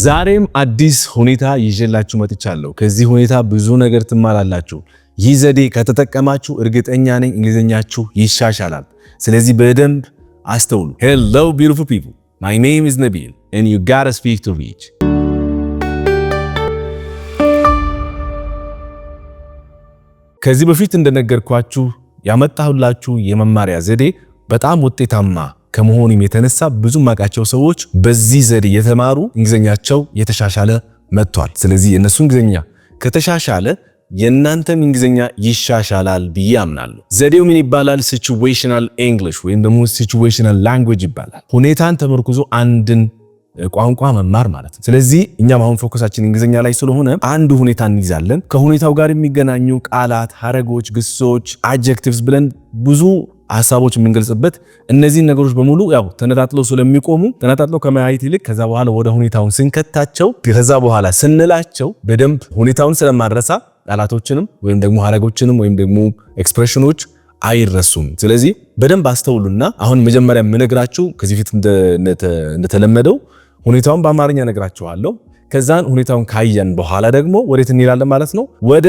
ዛሬም አዲስ ሁኔታ ይዤላችሁ መጥቻለሁ። ከዚህ ሁኔታ ብዙ ነገር ትማራላችሁ። ይህ ዘዴ ከተጠቀማችሁ እርግጠኛ ነኝ እንግሊዘኛችሁ ይሻሻላል። ስለዚህ በደንብ አስተውሉ። Hello beautiful people. My name is Nabil and you gotta speak to reach. ከዚህ በፊት እንደነገርኳችሁ ያመጣሁላችሁ የመማሪያ ዘዴ በጣም ውጤታማ ከመሆኑም የተነሳ ብዙ ማቃቸው ሰዎች በዚህ ዘዴ የተማሩ እንግሊዘኛቸው የተሻሻለ መጥቷል። ስለዚህ የነሱ እንግሊዘኛ ከተሻሻለ የእናንተም እንግሊዘኛ ይሻሻላል ብዬ አምናለሁ። ዘዴው ምን ይባላል? Situational English ወይም ደግሞ Situational Language ይባላል። ሁኔታን ተመርኩዞ አንድን ቋንቋ መማር ማለት ነው። ስለዚህ እኛም አሁን ፎከሳችን እንግሊዘኛ ላይ ስለሆነ አንድ ሁኔታ እንይዛለን። ከሁኔታው ጋር የሚገናኙ ቃላት፣ ሐረጎች፣ ግሶች፣ Adjectives ብለን ብዙ ሐሳቦች የምንገልጽበት እነዚህ ነገሮች በሙሉ ያው ተነጣጥለው ስለሚቆሙ ተነጣጥለው ከማየት ይልቅ ከዛ በኋላ ወደ ሁኔታውን ስንከታቸው ከዛ በኋላ ስንላቸው በደንብ ሁኔታውን ስለማድረሳ ቃላቶችንም ወይም ደግሞ ሐረጎችንም ወይም ደግሞ ኤክስፕሬሽኖች አይረሱም። ስለዚህ በደንብ አስተውሉና አሁን መጀመሪያ የምነግራችሁ ከዚህ ፊት እንደተለመደው ሁኔታውን በአማርኛ ነግራችኋለሁ። ከዛን ሁኔታውን ካየን በኋላ ደግሞ ወዴት እንሄዳለን ማለት ነው? ወደ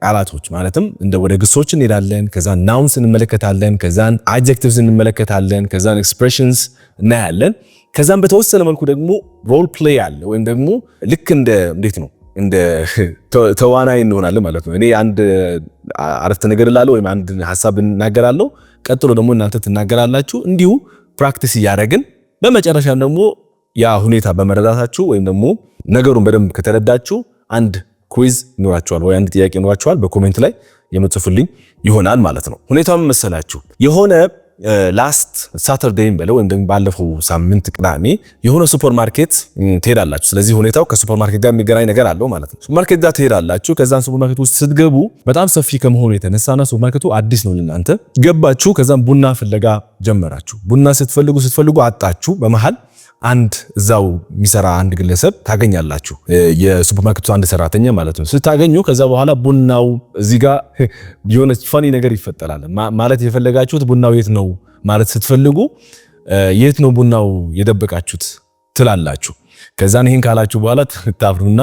ቃላቶች ማለትም ወደ ግሶች እንሄዳለን። ከዛን ናውንስ እንመለከታለን። ከዛን አድጀክቲቭስ እንመለከታለን። ከዛን ኤክስፕሬሽንስ እናያለን። ከዛን በተወሰነ መልኩ ደግሞ ሮል ፕሌይ አለ ወይም ደግሞ ልክ እንዴት ነው እንደ ተዋናይ እንሆናለን ማለት ነው። እኔ አንድ አረፍተ ነገር እላለሁ ወይም አንድ ሐሳብ እናገራለሁ። ቀጥሎ ደግሞ እናንተ ትናገራላችሁ። እንዲሁ ፕራክቲስ እያደረግን በመጨረሻም ደግሞ ያ ሁኔታ በመረዳታችሁ ወይም ደግሞ ነገሩን በደንብ ከተረዳችሁ አንድ ኩዊዝ ይኖራችኋል ወይ አንድ ጥያቄ ይኖራችኋል። በኮሜንት ላይ የምትጽፉልኝ ይሆናል ማለት ነው። ሁኔታው ምን መሰላችሁ? የሆነ ላስት ሳተርዴይን በለው ወይም ደግሞ ባለፈው ሳምንት ቅዳሜ የሆነ ሱፐርማርኬት ትሄዳላችሁ። ስለዚህ ሁኔታው ከሱፐርማርኬት ጋር የሚገናኝ ነገር አለው ማለት ነው። ሱፐርማርኬት ጋር ትሄዳላችሁ። ከዛን ሱፐርማርኬት ውስጥ ስትገቡ በጣም ሰፊ ከመሆኑ የተነሳና ሱፐርማርኬቱ አዲስ ነው ለእናንተ። ገባችሁ። ከዛን ቡና ፍለጋ ጀመራችሁ። ቡና ስትፈልጉ አጣችሁ። በመሃል አንድ እዛው የሚሰራ አንድ ግለሰብ ታገኛላችሁ። የሱፐርማርኬቱ አንድ ሰራተኛ ማለት ነው። ስታገኙ ከዛ በኋላ ቡናው እዚህ ጋር የሆነ ፈኒ ነገር ይፈጠራል። ማለት የፈለጋችሁት ቡናው የት ነው ማለት ስትፈልጉ የት ነው ቡናው የደበቃችሁት ትላላችሁ። ከዛን ይሄን ካላችሁ በኋላ ታፍሩና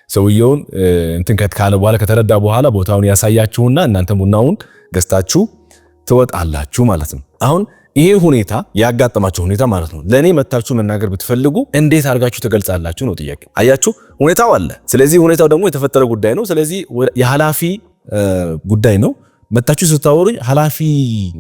ሰውየውን እንትን ካለ በኋላ ከተረዳ በኋላ ቦታውን ያሳያችሁና እናንተ ቡናውን ገዝታችሁ ትወጣላችሁ ማለት ነው። አሁን ይሄ ሁኔታ ያጋጠማችሁ ሁኔታ ማለት ነው። ለኔ መታችሁ መናገር ብትፈልጉ እንዴት አድርጋችሁ ተገልጻላችሁ ነው ጥያቄ። አያችሁ ሁኔታው አለ። ስለዚህ ሁኔታው ደግሞ የተፈጠረ ጉዳይ ነው። ስለዚህ የሐላፊ ጉዳይ ነው። መታችሁ ስታወሩኝ ሐላፊ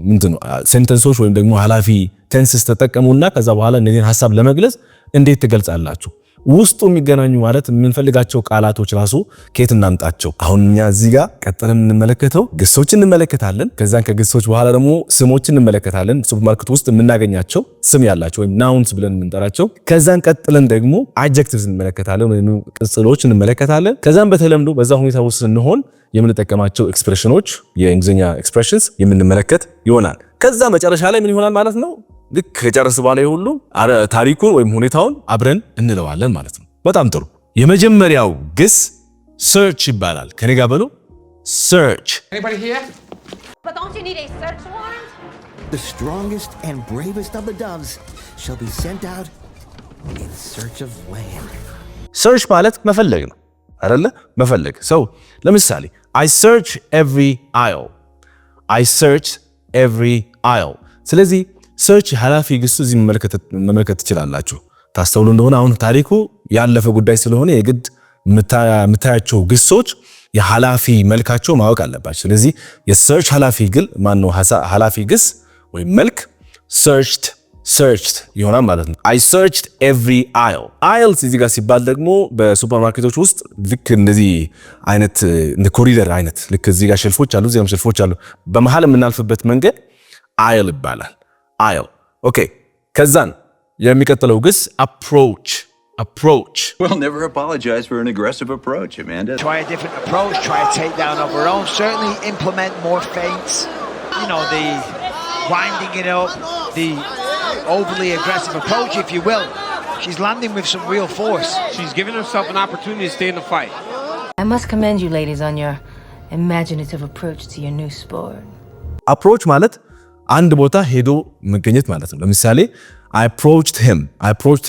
ምንድነው ሴንተንሶች ወይም ደግሞ ሐላፊ ቴንስስ ተጠቀሙና ከዛ በኋላ እነዚህን ሐሳብ ለመግለጽ እንዴት ትገልጻላችሁ? ውስጡ የሚገናኙ ማለት የምንፈልጋቸው ቃላቶች ራሱ ከየት እናምጣቸው? አሁን እኛ እዚህ ጋር ቀጥለን እንመለከተው ግሶች እንመለከታለን። ከዛን ከግሶች በኋላ ደግሞ ስሞች እንመለከታለን። ሱፐርማርኬት ውስጥ የምናገኛቸው ስም ያላቸው ወይም ናውንስ ብለን የምንጠራቸው። ከዛን ቀጥለን ደግሞ አድጀክቲቭስ እንመለከታለን ወይም ቅጽሎች እንመለከታለን። ከዛን በተለምዶ በዛ ሁኔታ ውስጥ ስንሆን የምንጠቀማቸው ኤክስፕሬሽኖች የእንግሊዘኛ ኤክስፕሬሽንስ የምንመለከት ይሆናል። ከዛ መጨረሻ ላይ ምን ይሆናል ማለት ነው? ልክ ከጨረስ በኋላ ሁሉ ታሪኩን ወይም ሁኔታውን አብረን እንለዋለን ማለት ነው። በጣም ጥሩ። የመጀመሪያው ግስ search ይባላል። ከኔ ጋር በሉ search። Anybody here? But don't you need a search warrant? The strongest and bravest of the doves shall be sent out in search of land. search ማለት መፈለግ ነው አይደለ? መፈለግ ሰው ለምሳሌ I search every aisle. I search every aisle። ስለዚህ ሰርች ሐላፊ ግሱ እዚህ መመልከት ትችላላችሁ። ታስተውሉ እንደሆነ አሁን ታሪኩ ያለፈ ጉዳይ ስለሆነ የግድ የምታያቸው ግሶች የሐላፊ መልካቸው ማወቅ አለባችሁ። ስለዚህ የሰርች ሐላፊ ግል ማነው ሐላፊ ግስ ወይም መልክ searched ይሆናል ማለት ነው። I searched every aisle። aisles እዚህ ጋር ሲባል ደግሞ በሱፐርማርኬቶች ውስጥ ልክ እንደዚህ አይነት እንደ ኮሪደር አይነት ልክ እዚህ ጋር ሼልፎች አሉ፣ እዚያም ሼልፎች አሉ። በመሃል የምናልፍበት መንገድ aisle ይባላል። aisle. Okay. ከዛን የሚቀጥለው ግስ approach. Well, never apologize for an aggressive approach, Amanda. Try a different approach, try a takedown of her own. Certainly implement more feints. You know, the winding it up, the overly aggressive approach, if you will. She's landing with some real force. She's giving herself an opportunity to stay in the fight. I must commend you ladies on your imaginative approach to your new sport. approach ማለት አንድ ቦታ ሄዶ መገኘት ማለት ነው። ለምሳሌ I approached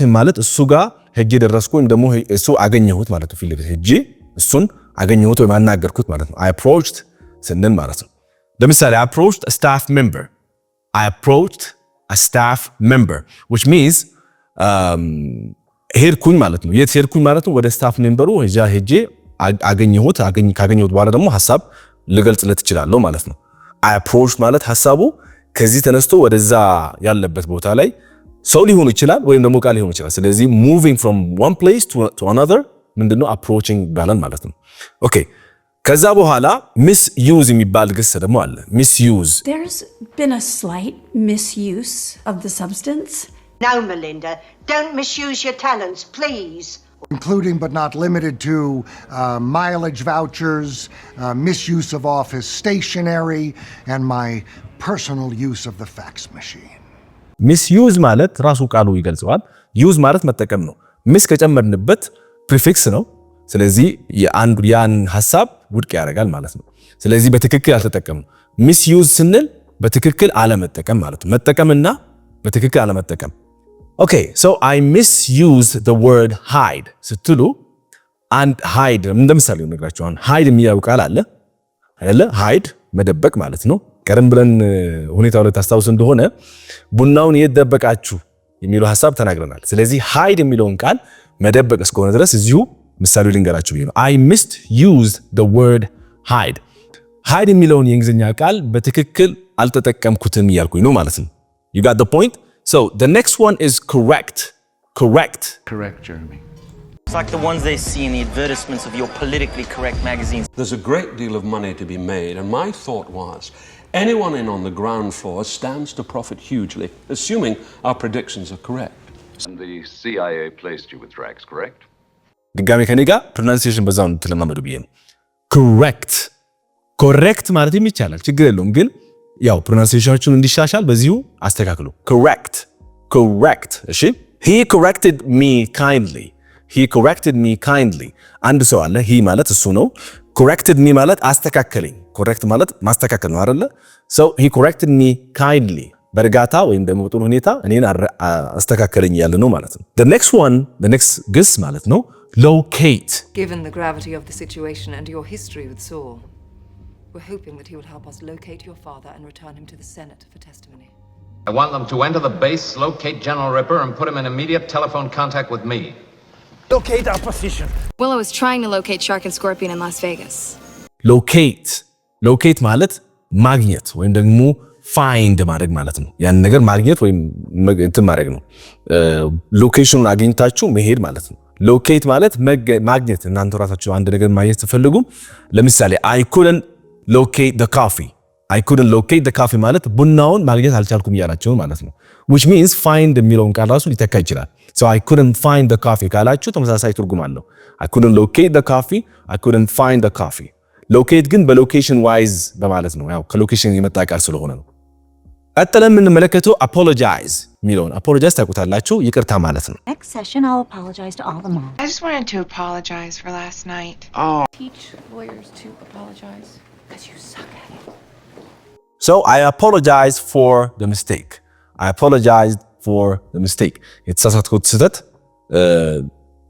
him ማለት እሱ ጋር ሄጄ ደረስኩ ወይም ደግሞ እሱ አገኘሁት ማለት ነው ፊልም ሄጄ እሱን አገኘሁት ወይ ማናገርኩት ማለት ነው I approached ስንል ማለት ነው ለምሳሌ I approached a staff member I approached a staff member which means ሄድኩኝ ማለት ነው የት ሄድኩኝ ማለት ነው ወደ ስታፍ ሜምበሩ ሄጄ ካገኘሁት በኋላ ደግሞ ሐሳብ ልገልጽለት እችላለሁ ማለት ነው I approached ማለት ሐሳቡ ከዚህ ተነስቶ ወደዛ ያለበት ቦታ ላይ ሰው ሊሆን ይችላል ወይም ደግሞ ቃል ሊሆን ይችላል ስለዚህ moving from one place to another ምንድነው approaching ይባላል ማለት ነው ኦኬ ከዛ በኋላ misuse የሚባል ግስ ደግሞ አለ misuse There's been a slight misuse of the substance No, Melinda, don't misuse your talents, please. Including but not limited to mileage vouchers, misuse of office stationery, and my personal use of the fax machine. Misuse ማለት ራሱ ቃሉ ይገልጸዋል use ማለት መጠቀም ነው mis ከጨመርንበት prefix ነው ስለዚህ ያን ሐሳብ ውድቅ ያደርጋል ማለት ነው ስለዚህ በትክክል አልተጠቀምም misuse ስንል በትክክል አለመጠቀም ማለት ነው መጠቀምና በትክክል አለመጠቀም Okay, so I misuse the word hide. ስትሉ and hide እንደምሳሌ ነግራችሁ አሁን hide የሚለው ቃል አለ አይደለ hide መደበቅ ማለት ነው ቀደም ብለን ሁኔታው ላይ ታስታውሱ እንደሆነ ቡናውን የደበቃችሁ የሚለው ሐሳብ ተናግረናል ስለዚህ hide የሚለውን ቃል መደበቅ እስከሆነ ድረስ እዚሁ ምሳሌው ልንገራችሁ ብዬ ነው I misused the word hide hide የሚለውን የእንግሊዘኛ ቃል በትክክል አልተጠቀምኩትም እያልኩኝ ነው ማለት ነው You got the point? So the next one is correct. Correct, Jeremy. It's like the ones they see in the advertisements of your politically correct magazines. There's a great deal of money to be made, and my thought was, anyone in on the ground floor stands to profit hugely, assuming our predictions are correct. And the CIA placed you with Drax, correct? ድጋሜ ከኔ ጋር pronunciation በዛው ተለማመዱ ብዬ ነው correct ማለት ይቻላል ችግር የለውም ግን ያው pronunciation እንዲሻሻል በዚሁ አስተካክሉ correct እሺ he corrected me kindly አንድ ሰው አለ he ማለት እሱ ነው corrected me ማለት አስተካከለኝ correct ማለት ማስተካከል ነው አይደለ so he corrected me kindly በርጋታ ወይም ደግሞ በጥሩ ሁኔታ እኔን አስተካከለኝ ያለ ነው ማለት ነው the next ግስ ማለት ነው locate Given the gravity of the situation and your history with Saul, we're hoping that he will help us locate your father and return him to the Senate for testimony. I want them to enter the base, locate General Ripper, and put him in immediate telephone contact with me. Locate our position. Willow is trying to locate Shark and Scorpion in Las Vegas. Locate ማለት ማግኘት ወይም ደግሞ find ማድረግ ማለት ነው ያን ነገር ማግኘት ወይም እንትን ማድረግ ነው ሎኬሽኑን አግኝታችሁ መሄድ ማለት ነው locate ማለት ማግኘት እናንተ ራሳችሁ አንድ ነገር ማግኘት ትፈልጉ ለምሳሌ I couldn't locate the coffee ማለት ቡናውን ማግኘት አልቻልኩም ያላችሁ ማለት ነው which means find የሚለውን ቃል ራሱ ሊተካ ይችላል so I couldn't find the coffee ካላችሁ ተመሳሳይ ትርጉም አለው I couldn't locate the coffee I couldn't find the coffee locate ግን በሎኬሽን ዋይዝ በማለት ነው ያው ከሎኬሽን የመጣ ቃል ስለሆነ ነው ቀጥለን የምንመለከተው apologize የሚለውን apologize ታውቁታላችሁ ይቅርታ ማለት ነው Next session I'll apologize to all the moms. I just wanted to apologize for last night. Teach lawyers to apologize because you suck at it. So I apologize for the mistake. የተሳሳትኩት ስህተት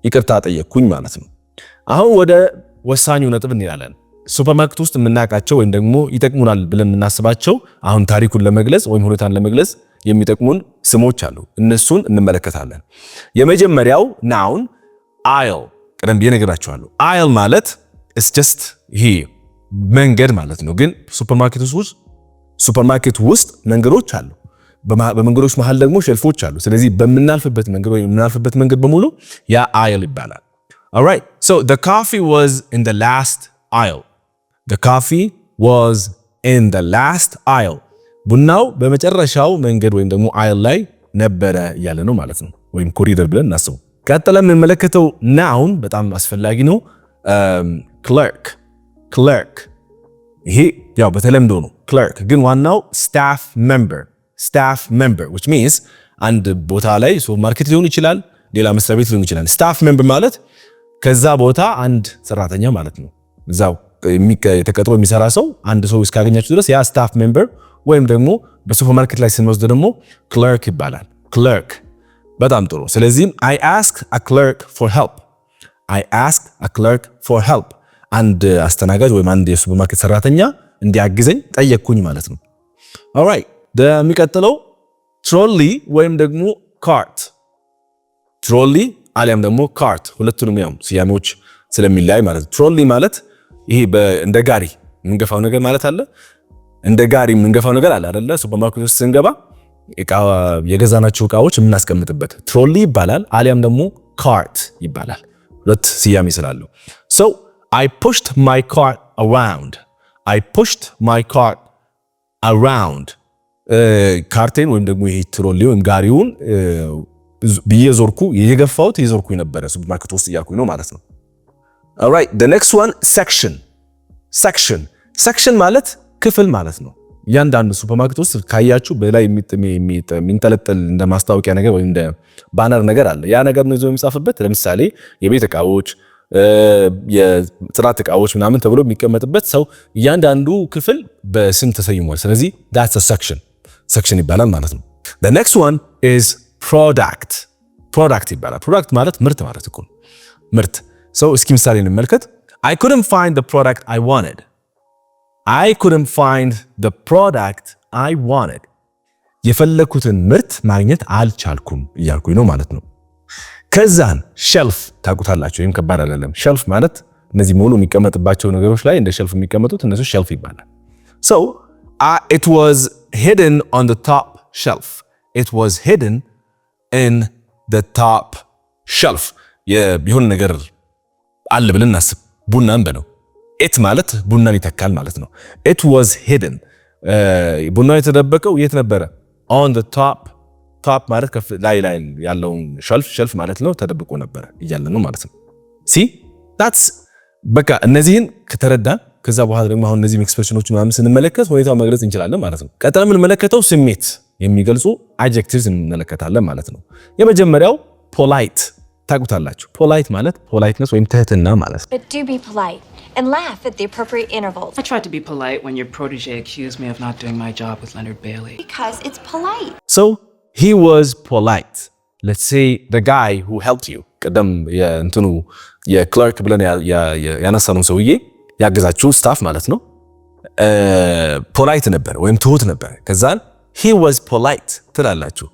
ይቅርታ ጠየቅኩኝ ማለት ነው አሁን ወደ ወሳኙ ነጥብ እንላለን ሱፐርማርኬት ውስጥ የምናውቃቸው ወይም ደግሞ ይጠቅሙናል ብለን የምናስባቸው አሁን ታሪኩን ለመግለጽ ወይም ሁኔታን ለመግለጽ የሚጠቅሙን ስሞች አሉ እነሱን እንመለከታለን የመጀመሪያው noun aisle ቀደም ብዬ ነግራችኋለሁ aisle ማለት it's just መንገድ ማለት ነው ግን ሱፐርማርኬት ውስጥ መንገዶች አሉ በመንገዶች መሃል ደግሞ ሼልፎች አሉ ስለዚህ በመናልፍበት መንገድ በሙሉ ያ aisle ይባላል all right so the coffee was in the last aisle ቡናው በመጨረሻው መንገድ ወይም ደግሞ aisle ላይ ነበረ ያለ ነው ማለት ነው ወይም ኮሪደር ብለን እናስበው ቀጥለን የምንመለከተው noun በጣም አስፈላጊ ነው clerk ይሄ ያው በተለምዶ ነው clerk ግን ዋናው staff member which means አንድ ቦታ ላይ ሱፐርማርኬት ሊሆን ይችላል ሌላ መስሪያ ቤት ሊሆን ይችላል staff member ማለት ከዛ ቦታ አንድ ሰራተኛ ማለት ነው እዛው ተቀጥሮ የሚሰራ ሰው አንድ ሰው እስካገኛችሁ ድረስ ያ staff member ወይም ደግሞ በሱፐርማርኬት ላይ ስንወስድ ደግሞ clerk ይባላል clerk በጣም ጥሩ። ስለዚህም I asked a clerk for help. I asked a clerk for help. አንድ አስተናጋጅ ወይም አንድ የሱፐርማርኬት ሰራተኛ እንዲያግዘኝ ጠየቅኩኝ ማለት ነው። alright የሚቀጥለው ትሮሊ ወይም ደግሞ ካርት። ትሮሊ አሊያም ደግሞ ካርት ሁለቱንም ያው ስያሜዎች ስለሚለያይ ማለት ነው። ትሮሊ ማለት ይሄ እንደ ጋሪ የምንገፋው ነገር ማለት አለ። እንደ ጋሪ የምንገፋው ነገር አለ አይደለ? ሱፐርማርኬት ውስጥ ስንገባ የገዛናቸው እቃዎች የምናስቀምጥበት ትሮሊ ይባላል፣ አሊያም ደግሞ ካርት ይባላል። ሁለት ስያሜ ስላለው so I pushed my cart around. I pushed my cart around. ካርቴን ወይም ደግሞ ይሄ ትሮሊ ወይም ጋሪውን የዞርኩኝ ነበረ ሱፐርማርኬት ውስጥ እያልኩኝ ነው ማለት ነው። alright the next one section ማለት ክፍል ማለት ነው። እያንዳንዱ ሱፐርማርኬት ውስጥ ካያችሁ በላይ የሚንጠለጠል እንደ ማስታወቂያ ነገር ወይም እንደ ባነር ነገር አለ። ያ ነገር ነው ይዞ የሚጻፍበት። ለምሳሌ የቤት እቃዎች፣ የጥራት እቃዎች ምናምን ተብሎ የሚቀመጥበት ሰው እያንዳንዱ ክፍል በስም ተሰይሟል። ስለዚህ that's a section ይባላል ማለት ነው። the next one is product ይባላል። product ማለት ምርት ማለት እኮ ነው። ምርት ሰው እስኪ ምሳሌ እንመልከት። I couldn't find the product I wanted. I couldn't find the product I wanted. የፈለኩትን ምርት ማግኘት አልቻልኩም እያልኩኝ ነው ማለት ነው። ከዛን ሼልፍ ታውቁታላችሁ፣ ወይም ከባድ አይደለም። ሼልፍ ማለት እነዚህ ሙሉ የሚቀመጥባቸው ነገሮች ላይ እንደ ሼልፍ የሚቀመጡት እነሱ ሼልፍ ይባላል። so it was hidden on the top shelf. It was hidden in the top shelf. የሆነ ነገር አለ ብለን እናስብ። ቡናን በለው it ማለት ቡናን ይተካል ማለት ነው። it was hidden ቡናው የተደበቀው የት ነበረ? on the top ማለት ላይ ያለውን ሼልፍ ማለት ነው። ተደብቆ ነበረ እያለ ነው ማለት ነው። see that's በቃ እነዚህን ከተረዳን ከዛ በኋላ ደግሞ አሁን እነዚህ ኤክስፕሬሽኖች ምናምን ስንመለከት ሁኔታው መግለጽ እንችላለን ማለት ነው። ቀጥለን የምንመለከተው ስሜት የሚገልጹ adjectives እንመለከታለን ማለት ነው። የመጀመሪያው polite ታውቁታላችሁ። polite ማለት politeness ወይም ትህትና ማለት ነው። But do be polite and laugh at the appropriate intervals. I tried to be polite when your protege accused me of not doing my job with Leonard Bailey. Because it's polite. So he was polite. Let's say the guy who helped you. ቀደም የእንትኑ የክለርክ ብለን ያነሳነው ሰውዬ ያገዛችሁ ስታፍ ማለት ነው። ፖላይት ነበር ወይም ትሁት ነበር። ከዛን he was polite ትላላችሁ።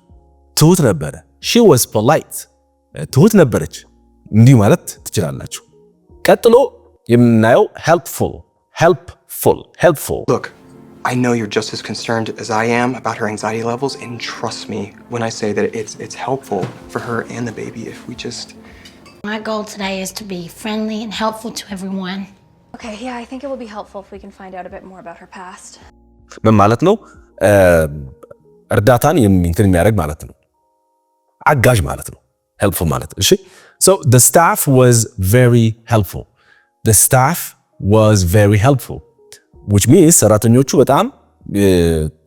ትሁት ነበረ። she was polite. ትሁት ነበረች። እንዲህ ማለት ትችላላችሁ። ቀጥሎ የምናየው helpful. Look, I know you're just as concerned as I am about her anxiety levels, and trust me when I say that it's helpful for her and the baby if we just... My goal today is to be friendly and helpful to everyone. Okay, yeah, I think it will be helpful if we can find out a bit more about her past. ምን ማለት ነው? እርዳታን የሚያደርግ ማለት ነው። አጋዥ ማለት ነው። helpful ማለት እሺ። So the staff was very helpful. The staff was very helpful, which means ሰራተኞቹ በጣም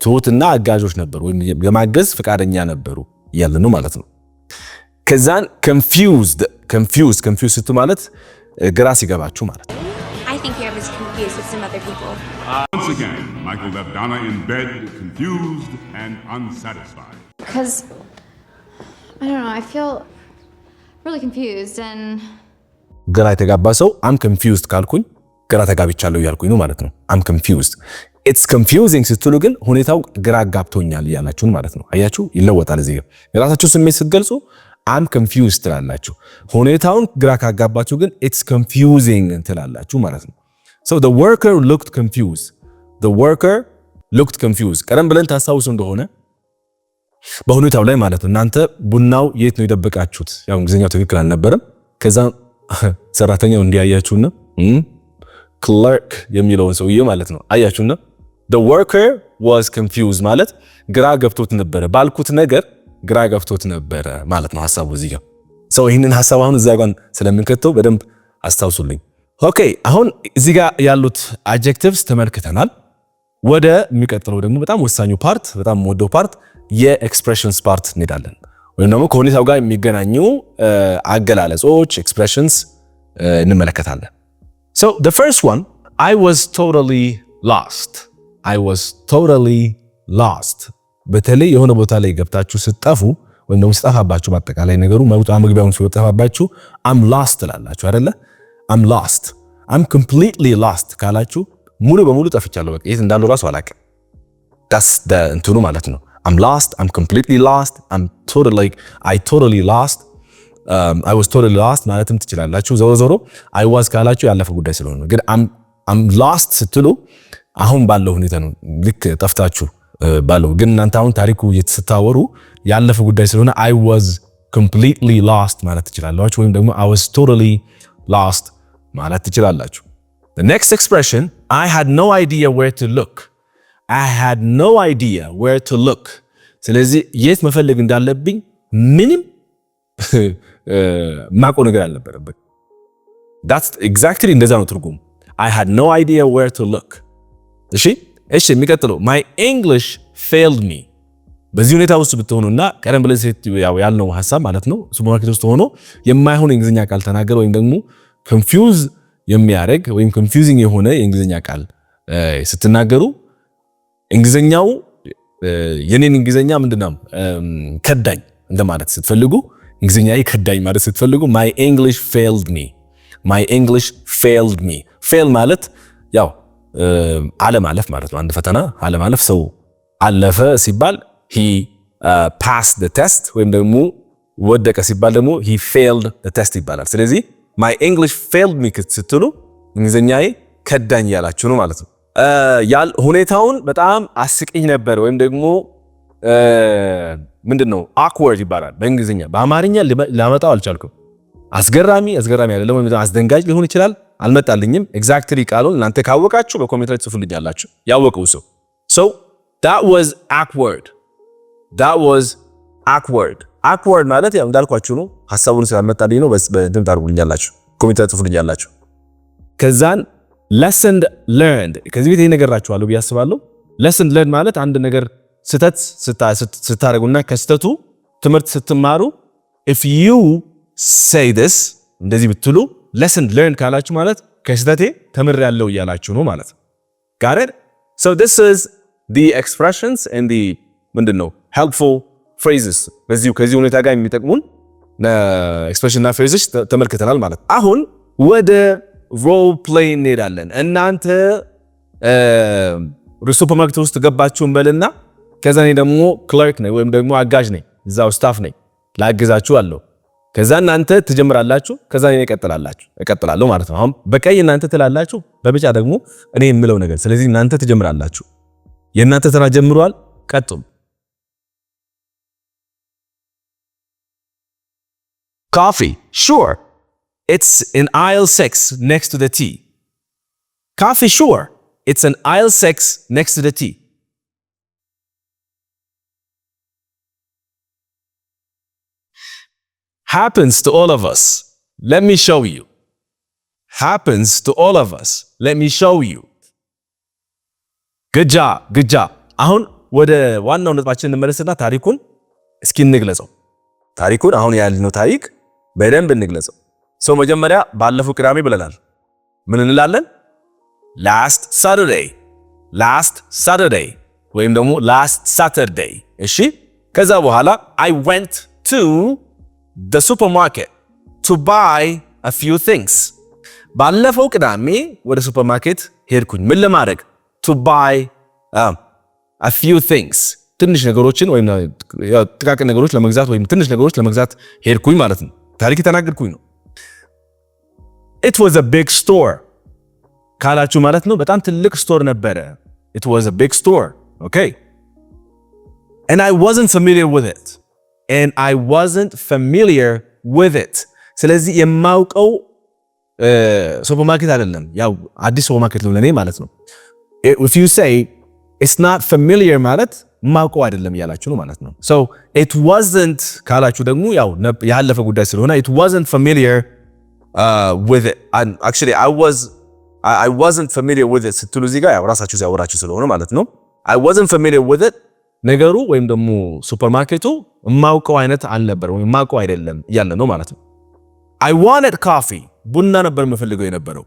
ትሁትና አጋዦች ነበሩ ወይም ለማገዝ ፈቃደኛ ነበሩ ያለ ነው ማለት ነው። ከዛን confused ማለት ግራ ሲገባችሁ ማለት ነው። I think you're as confused as some other people. Once again, Michael left Donna in bed, confused and unsatisfied. Because, I don't know, I feel really confused and... ግራ የተጋባ ሰው I'm confused ካልኩኝ ግራ ተጋብቻለሁ እያልኩኝ ነው ማለት ነው። I'm confused. It's confusing ስትሉ ግን ሁኔታው ግራ ጋብቶኛል እያላችሁን ማለት ነው። አያችሁ ይለወጣል። እዚህ ጋር የራሳችሁ ስሜት ስትገልጹ I'm confused ትላላችሁ። ሁኔታውን ግራ ካጋባችሁ ግን it's confusing ትላላችሁ ማለት ነው። So the worker looked confused. ቀደም ብለን ታስታውሱ እንደሆነ በሁኔታው ላይ ማለት ነው እናንተ ቡናው የት ነው የደበቃችሁት? ያው እንግሊዘኛው ትክክል አልነበረም። ከዛ ሰራተኛው እንዲያያችሁና ክለርክ የሚለውን ሰውዬ ማለት ነው አያችሁና the worker was confused ማለት ግራ ገብቶት ነበረ፣ ባልኩት ነገር ግራ ገብቶት ነበረ ማለት ነው ሐሳቡ እዚህ ጋር። ሰው ይሄንን ሐሳብ አሁን እዛ ጋር ስለምንከተው በደንብ አስታውሱልኝ። ኦኬ አሁን እዚህ ጋር ያሉት adjectives ተመልክተናል። ወደ የሚቀጥለው ደግሞ በጣም ወሳኙ ፓርት፣ በጣም ወደው ፓርት የኤክስፕሬሽንስ ፓርት እንሄዳለን። ወይም ደግሞ ከሁኔታው ጋር የሚገናኙ አገላለጾች ኤክስፕሬሽንስ እንመለከታለን። So the first one, I was totally lost. በተለይ የሆነ ቦታ ላይ ገብታችሁ ስትጠፉ ወይም ደግሞ ሲጠፋባችሁ በአጠቃላይ ነገሩ መውጣ መግቢያውን ሲጠፋባችሁ I'm lost ትላላችሁ አይደለ? I'm lost, I'm completely lost ካላችሁ ሙሉ በሙሉ ጠፍቻለሁ በቃ የት እንዳለው ራሱ አላውቅም። that's the እንትኑ ማለት ነው። I'm lost, I'm completely lost, I totally lost, I was totally lost ማለትም ትችላላችሁ። ዞሮ I was ካላችሁ ያለፈ ጉዳይ ስለሆነ ነው። ግን I'm lost ስትሉ አሁን ባለው ሁኔታ ነው ልክ ጠፍታችሁ ባለው። ግን እናንተ አሁን ታሪኩ እየተስታወሩ ያለፈ ጉዳይ ስለሆነ I was completely lost ማለት ትችላላችሁ ወይም ደግሞ I was totally lost ማለት ትችላላችሁ። The next expression, I had no idea where to look. I had no idea where to look. ስለዚህ የት መፈለግ እንዳለብኝ ምንም ማቆ ነገር አልነበረበት። That's exactly እንደዛ ነው ትርጉሙ። I had no idea where to look. እሺ የሚቀጥለው my English failed me. በዚህ ሁኔታ ውስጥ ብትሆኑና ቀደም ብለን ያልነው ሐሳብ ማለት ነው ሱፐርማርኬት ውስጥ ሆኖ የማይሆን እንግሊዘኛ ቃል ተናገረ ወይም ደግሞ confuse የሚያደርግ ወይም confusing የሆነ የእንግሊዘኛ ቃል ስትናገሩ እንግሊዘኛው የኔን እንግሊዘኛ ምንድነው ከዳኝ እንደማለት ስትፈልጉ እንግሊዘኛዬ ከዳኝ ማለት ስትፈልጉ my English failed me. My English failed me. fail ማለት ያው አለማለፍ ማለት ነው። አንድ ፈተና አለማለፍ ሰው አለፈ ሲባል he passed the test ወይም ደግሞ ወደቀ ሲባል ደግሞ he failed the test ይባላል። ስለዚህ my English failed me ስትሉ እንግሊዘኛዬ ከዳኝ ያላችሁ ነው ማለት ነው። ሁኔታውን በጣም አስቂኝ ነበር ወይም ደግሞ ምንድነው awkward ይባላል በእንግሊዘኛ። በአማርኛ ላመጣው አልቻልኩም። አስገራሚ አይደለም ወይም አስደንጋጭ ሊሆን ይችላል አልመጣልኝም። ኤግዛክትሊ ቃሉን እናንተ ካወቃችሁ በኮሜንት ላይ ጽፉልኛላችሁ ያወቀው ሰው። So that was awkward. awkward ማለት ያው እንዳልኳችሁ ነው። ሐሳቡን ስላልመጣልኝ ነው በደንብ ታርጉልኛላችሁ ኮሜንት ላይ ጽፉልኛላችሁ። ከዛን lesson learned ከዚህ ቤት ይነገራችኋለሁ ብያስባለሁ። lesson learned ማለት አንድ ነገር ስተት ስታረጉና ከስተቱ ትምህርት ስትማሩ if you say this እንደዚህ ብትሉ lesson learned ካላችሁ ማለት ከስተቴ ተምሬያለሁ እያላችሁ ነው ማለት ነው። got it? So this is the expressions and the ምንድነው helpful phrases ከዚህ ሁኔታ ጋር የሚጠቅሙን expression እና phrases ተመልክተናል ማለት። አሁን ወደ role play እንሄዳለን። እናንተ ሱፐርማርኬት ውስጥ ገባችሁን በልና ከዛ እኔ ደግሞ ክለርክ ነኝ ወይም ደግሞ አጋዥ ነኝ እዛው ስታፍ ነኝ ላግዛችሁ አለው። ከዛ እናንተ ትጀምራላችሁ ከዛ እኔ እቀጥላለሁ ማለት ነው። አሁን በቀይ እናንተ ትላላችሁ በቢጫ ደግሞ እኔ የምለው ነገር። ስለዚህ እናንተ ትጀምራላችሁ። የእናንተ ተራ ጀምሯል ቀጥሉ። Coffee, sure. It's in aisle 6 next to the tea. Coffee, sure. It's in aisle 6 next to the tea. Happens to all of us. Let me show you. Happens to all of us. Let me show you. Good job. አሁን ወደ ዋናው ነጥባችን እንመለስና ታሪኩን እስኪ እንግለጸው። ታሪኩን አሁን ያልነው ታሪክ በደንብ እንግለጸው። ሰው መጀመሪያ ባለፈው ቅዳሜ ብለናል። ምን እንላለን? last Saturday ወይም ደግሞ last Saturday። እሺ ከዛ በኋላ I went to the supermarket to buy a few things. ባለፈው ቅዳሜ ወደ ሱፐርማርኬት ሄድኩኝ ምን ለማድረግ? to buy a few things ትንሽ ነገሮችን ወይም ጥቃቅን ነገሮች ለመግዛት ወይም ትንሽ ነገሮች ለመግዛት ሄድኩኝ ማለት ነው። ታሪክ ተናገርኩኝ ነው። It was a big store ካላችሁ ማለት ነው በጣም ትልቅ ስቶር ነበረ። It was a big store. Okay. And I wasn't familiar with it. ስለዚህ የማውቀው ሱፐርማርኬት አይደለም። ያው አዲስ ሱፐርማርኬት ነው ለኔ ማለት ነው። If you say it's not familiar ማለት ማውቀው አይደለም ያላችሁ ነው ማለት ነው። So it wasn't ካላችሁ ደግሞ ያው ያለፈ ጉዳይ ስለሆነ it wasn't familiar with it. And actually I wasn't familiar with it ስትሉ እዚህ ጋር ያው ራሳችሁ ያወራችሁ ስለሆነ ማለት ነው። I wasn't familiar with it ነገሩ ወይም ደግሞ ሱፐርማርኬቱ ማውቀው አይነት አልነበረም ወይም ማውቀው አይደለም ያለ ነው ማለት ነው። I wanted coffee ቡና ነበር የምፈልገው የነበረው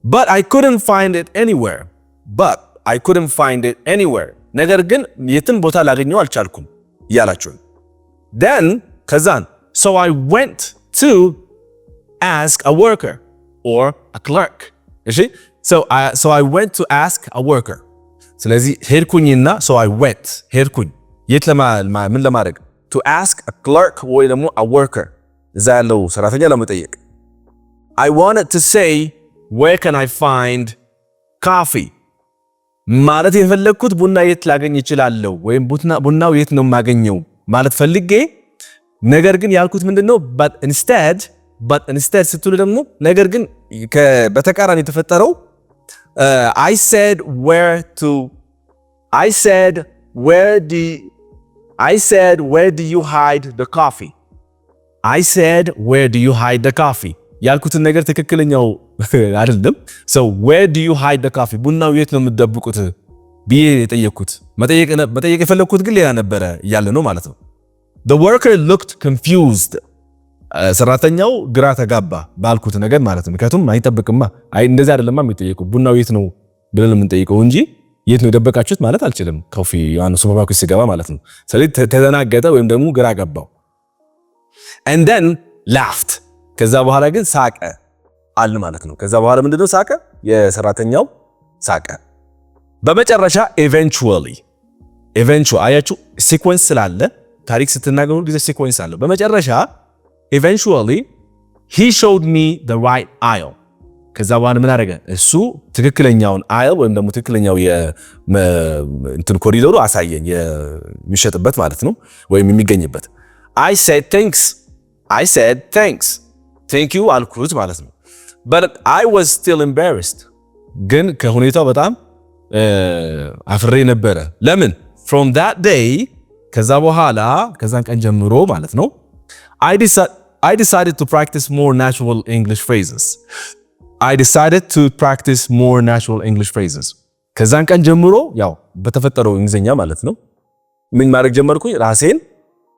but I couldn't find it anywhere ነገር ግን የትም ቦታ ላገኘው አልቻልኩም ያላችሁ then ከዛን so I went to ask a worker or a clerk እሺ so I went to ask a worker ስለዚህ ሄድኩኝና so I went ሄድኩኝ የት ምን ለማድረግ to ask a clerk ወይ ደግሞ a worker እዛ ያለው ሰራተኛ ለመጠየቅ I wanted to say where can I find coffee ማለት የፈለኩት ቡና የት ላገኝ እችላለሁ ወይም ቡናው የት ነው ማገኘው ማለት ፈልጌ ነገር ግን ያልኩት ምንድነው but instead ስትሉ ደግሞ ነገር ግን በተቃራኒ የተፈጠረው I said where do you hide the coffee I said where do you hide the coffee ያልኩትን ነገር ትክክለኛው አይደለም so where do you hide the coffee ቡናው የት ነው የምትደብቁት ብዬ የጠየኩት መጠየቅ የፈለኩት ግን ሌላ ነበረ ያለ ነው ማለት ነው the worker looked confused ሰራተኛው ግራ ተጋባ ባልኩት ነገር ማለት ነው ምክንያቱም አይጠብቅማ እንደዚህ አይደለም የሚጠየቀው ቡናው የት ነው ብለን የምንጠይቀው እንጂ የት ነው የደበቃችሁት ማለት አልችልም ኮፊ ያን ሱፐርማርኬት ሲገባ ማለት ነው ስለዚህ ተዘናገጠ ወይም ደግሞ ግራ ገባው and then laughed ከዛ በኋላ ግን ሳቀ አለ ማለት ነው ከዛ በኋላ ምንድነው ሳቀ የሰራተኛው ሳቀ በመጨረሻ eventually አያችሁ ሲኩዌንስ ስላለ ታሪክ ስትናገሩ ጊዜ ሲኩዌንስ አለ በመጨረሻ eventually he showed me the right aisle ከዛ በኋላ ምን አደረገ እሱ ትክክለኛውን aisle ወይም ደግሞ ትክክለኛው እንትን ኮሪዶሩ አሳየኝ የሚሸጥበት ማለት ነው ወይም የሚገኝበት I said thanks thank you አልኩት ማለት ነው but I was still embarrassed ግን ከሁኔታው በጣም አፍሬ ነበረ ለምን from that day ከዛ በኋላ ከዛን ቀን ጀምሮ ማለት ነው I decided to practice more natural English phrases ከዛን ቀን ጀምሮ ያው በተፈጠረው እንግሊዘኛ ማለት ነው ምን ማድረግ ጀመርኩኝ ራሴን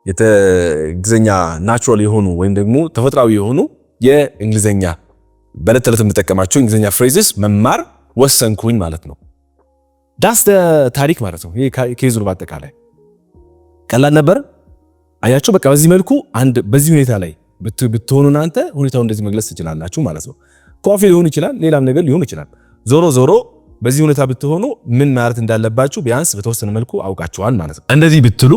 የእንግሊዘኛ ናቹራል የሆኑ ወይም ደግሞ ተፈጥሯዊ የሆኑ የእንግሊዘኛ በዕለት ተዕለት የምጠቀማቸው እንግሊዘኛ phrases መማር ወሰንኩኝ ማለት ነው that's the ታሪክ ማለት ነው ይሄ ኬዙ በአጠቃላይ ቀላል ነበር አያችሁ በቃ በዚህ መልኩ በዚህ ሁኔታ ላይ ብትሆኑ እናንተ ሁኔታው እንደዚህ መግለጽ ትችላላችሁ ማለት ነው ኮፊ ሊሆን ይችላል ሌላም ነገር ሊሆን ይችላል ዞሮ በዚህ ሁኔታ ብትሆኑ ምን ማለት እንዳለባችሁ ቢያንስ በተወሰነ መልኩ አውቃችኋል ማለት ነው እንደዚህ ብትሉ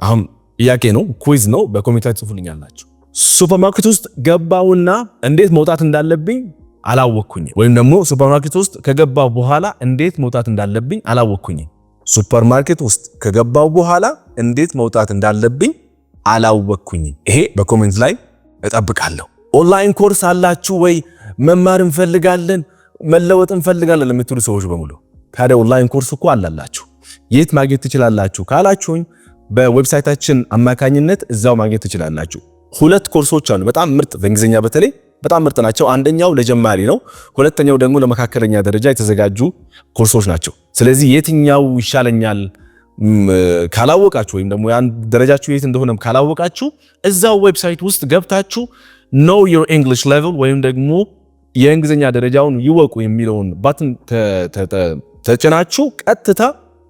አሁን ጥያቄ ነው ኩዊዝ ነው በኮሜንት ጽፉልኛላችሁ ሱፐርማርኬት ውስጥ ገባውና እንዴት መውጣት እንዳለብኝ አላወቅኩኝ ወይም ደግሞ ሱፐርማርኬት ውስጥ ከገባው በኋላ እንዴት መውጣት እንዳለብኝ አላወቅኩኝ ሱፐርማርኬት ውስጥ ከገባው በኋላ እንዴት መውጣት እንዳለብኝ አላወቅኩኝ ይሄ በኮሜንት ላይ እጠብቃለሁ ኦንላይን ኮርስ አላችሁ ወይ መማር እንፈልጋለን መለወጥ እንፈልጋለን ለምትሉ ሰዎች በሙሉ ታዲያ ኦንላይን ኮርስ እኮ አላላችሁ የት ማግኘት ትችላላችሁ ካላችሁኝ በዌብሳይታችን አማካኝነት እዛው ማግኘት ትችላላችሁ ሁለት ኮርሶች አሉ በጣም ምርጥ በእንግሊዘኛ በተለይ በጣም ምርጥ ናቸው አንደኛው ለጀማሪ ነው ሁለተኛው ደግሞ ለመካከለኛ ደረጃ የተዘጋጁ ኮርሶች ናቸው ስለዚህ የትኛው ይሻለኛል ካላወቃችሁ ወይም ደግሞ ያን ደረጃችሁ የት እንደሆነ ካላወቃችሁ እዛው ዌብሳይት ውስጥ ገብታችሁ know your English level ወይም ደግሞ የእንግሊዘኛ ደረጃውን ይወቁ የሚለውን ባትን ተጭናችሁ ቀጥታ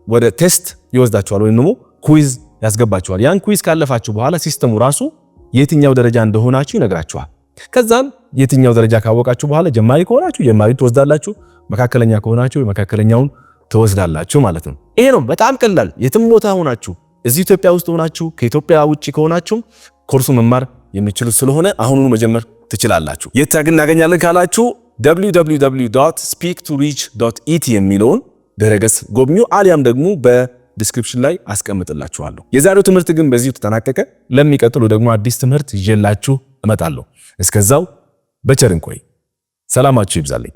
ወደ ቴስት ይወስዳችኋል ወይም ደግሞ ኩዊዝ ያስገባችኋል ያን ኩዊዝ ካለፋችሁ በኋላ ሲስተሙ ራሱ የትኛው ደረጃ እንደሆናችሁ ይነግራችኋል ከዛን የትኛው ደረጃ ካወቃችሁ በኋላ ጀማሪ ከሆናችሁ ጀማሪ ትወስዳላችሁ መካከለኛ ከሆናችሁ መካከለኛውን ትወስዳላችሁ ማለት ነው ይሄ ነው በጣም ቀላል የትም ቦታ ሆናችሁ እዚህ ኢትዮጵያ ውስጥ ሆናችሁ ከኢትዮጵያ ውጪ ከሆናችሁ ኮርሱ መማር የሚችሉ ስለሆነ አሁኑኑ መጀመር ትችላላችሁ የት እናገኛለን ካላችሁ www.speaktoreach.et የሚለውን ድረገጽ ጎብኙ አሊያም ደግሞ በዲስክሪፕሽን ላይ አስቀምጥላችኋለሁ የዛሬው ትምህርት ግን በዚሁ ተጠናቀቀ ለሚቀጥሉ ደግሞ አዲስ ትምህርት ይዤላችሁ እመጣለሁ እስከዛው በቸር እንቆይ ሰላማችሁ ይብዛልኝ